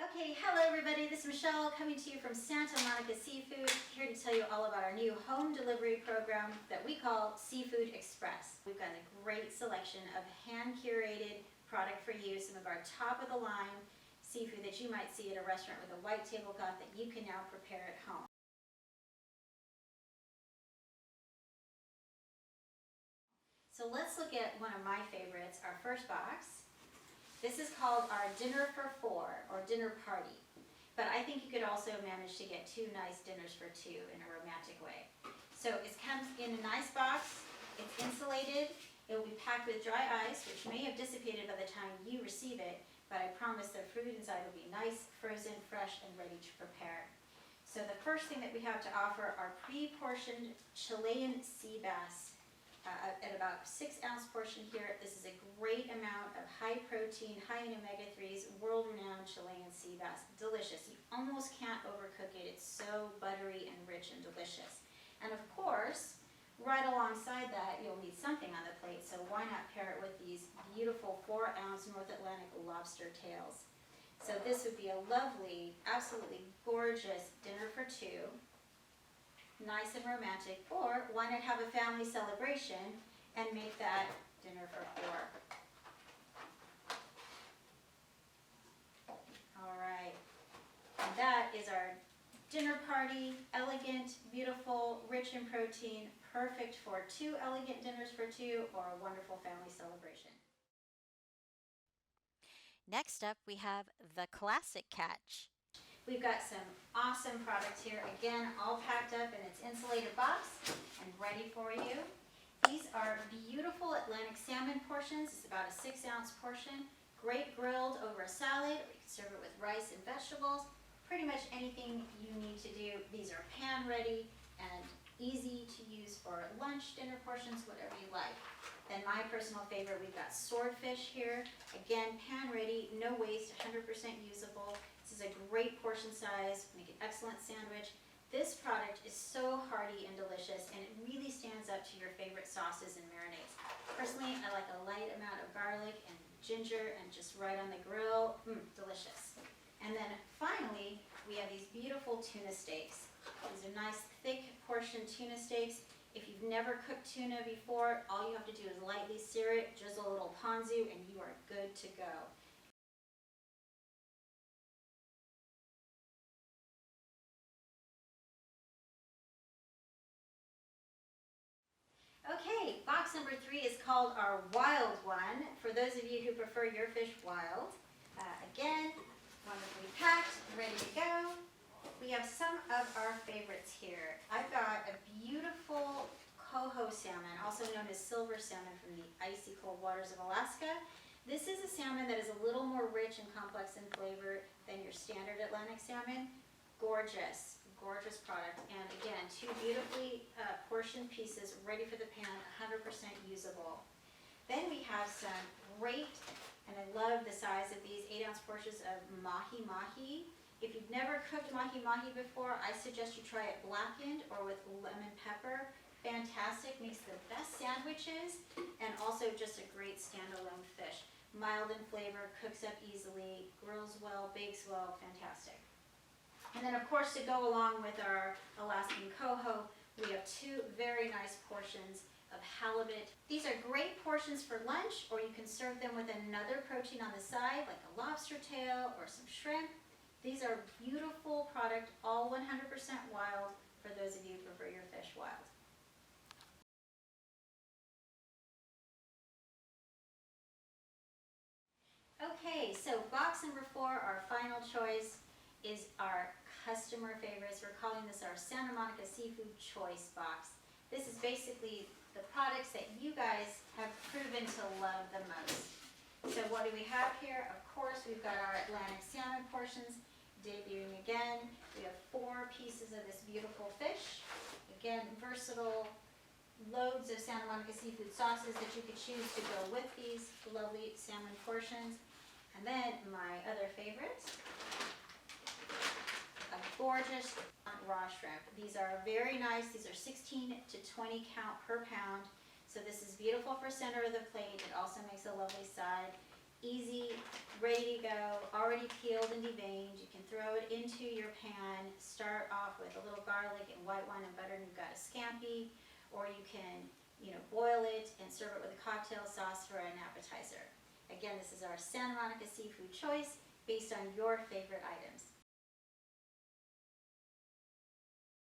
Okay, hello everybody, this is Michelle coming to you from Santa Monica Seafood, here to tell you all about our new home delivery program that we call Seafood Express. We've got a great selection of hand-curated product for you, some of our top-of-the-line seafood that you might see at a restaurant with a white tablecloth that you can now prepare at home. So let's look at one of my favorites, our first box. This is called our dinner for four, or dinner party. But I think you could also manage to get two nice dinners for two in a romantic way. So it comes in a nice box, it's insulated, it will be packed with dry ice, which may have dissipated by the time you receive it, but I promise the fruit inside will be nice, frozen, fresh, and ready to prepare. So the first thing that we have to offer are pre-portioned Chilean sea bass. At about 6-ounce portion here. This is a great amount of high protein, high in omega-3s, world-renowned Chilean sea bass. Delicious. You almost can't overcook it. It's so buttery and rich and delicious. And of course, right alongside that, you'll need something on the plate, so why not pair it with these beautiful 4-ounce North Atlantic lobster tails. So this would be a lovely, absolutely gorgeous dinner for two. Nice and romantic, or why not have a family celebration and make that dinner for four. All right, and that is our dinner party, elegant, beautiful, rich in protein, perfect for two elegant dinners for two or a wonderful family celebration. Next up, we have the classic catch. We've got some awesome products here, again, all packed up in its insulated box and ready for you. These are beautiful Atlantic salmon portions. It's about a 6-ounce portion. Great grilled over a salad, or you can serve it with rice and vegetables. Pretty much anything you need to do. These are pan ready and easy to use for lunch, dinner portions, whatever you like. And my personal favorite, we've got swordfish here. Again, pan ready, no waste, 100% usable. This is a great portion size, make an excellent sandwich. This product is so hearty and delicious, and it really stands up to your favorite sauces and marinades. Personally, I like a light amount of garlic and ginger and just right on the grill. Delicious. And then finally, we have these beautiful tuna steaks. These are nice, thick portion tuna steaks. If you've never cooked tuna before, all you have to do is lightly sear it, drizzle a little ponzu, and you are good to go. Okay, box number 3 is called our wild one, for those of you who prefer your fish wild. Again, wonderfully packed, ready to go. We have some of our favorites here. I've got a beautiful coho salmon, also known as silver salmon from the icy cold waters of Alaska. This is a salmon that is a little more rich and complex in flavor than your standard Atlantic salmon. Gorgeous. Gorgeous product, and again, two beautifully portioned pieces ready for the pan, 100% usable. Then we have some great, and I love the size of these 8-ounce portions of mahi-mahi. If you've never cooked mahi-mahi before, I suggest you try it blackened or with lemon pepper. Fantastic, makes the best sandwiches, and also just a great standalone fish. Mild in flavor, cooks up easily, grills well, bakes well, fantastic. And then of course, to go along with our Alaskan coho, we have two very nice portions of halibut. These are great portions for lunch, or you can serve them with another protein on the side, like a lobster tail or some shrimp. These are beautiful product, all 100% wild, for those of you who prefer your fish wild. Okay, so box number 4, our final choice, is our customer favorites. We're calling this our Santa Monica Seafood Choice Box. This is basically the products that you guys have proven to love the most. So what do we have here? Of course, we've got our Atlantic salmon portions debuting again. We have 4 pieces of this beautiful fish. Again, versatile, loads of Santa Monica seafood sauces that you could choose to go with these lovely salmon portions. And then my other favorite, a gorgeous raw shrimp. These are very nice. These are 16 to 20 count per pound. So this is beautiful for center of the plate. It also makes a lovely side. easy, ready to go, already peeled and deveined. You can throw it into your pan, start off with a little garlic and white wine and butter and you've got a scampi, or you can, boil it and serve it with a cocktail sauce for an appetizer. Again, this is our Santa Monica seafood choice based on your favorite items.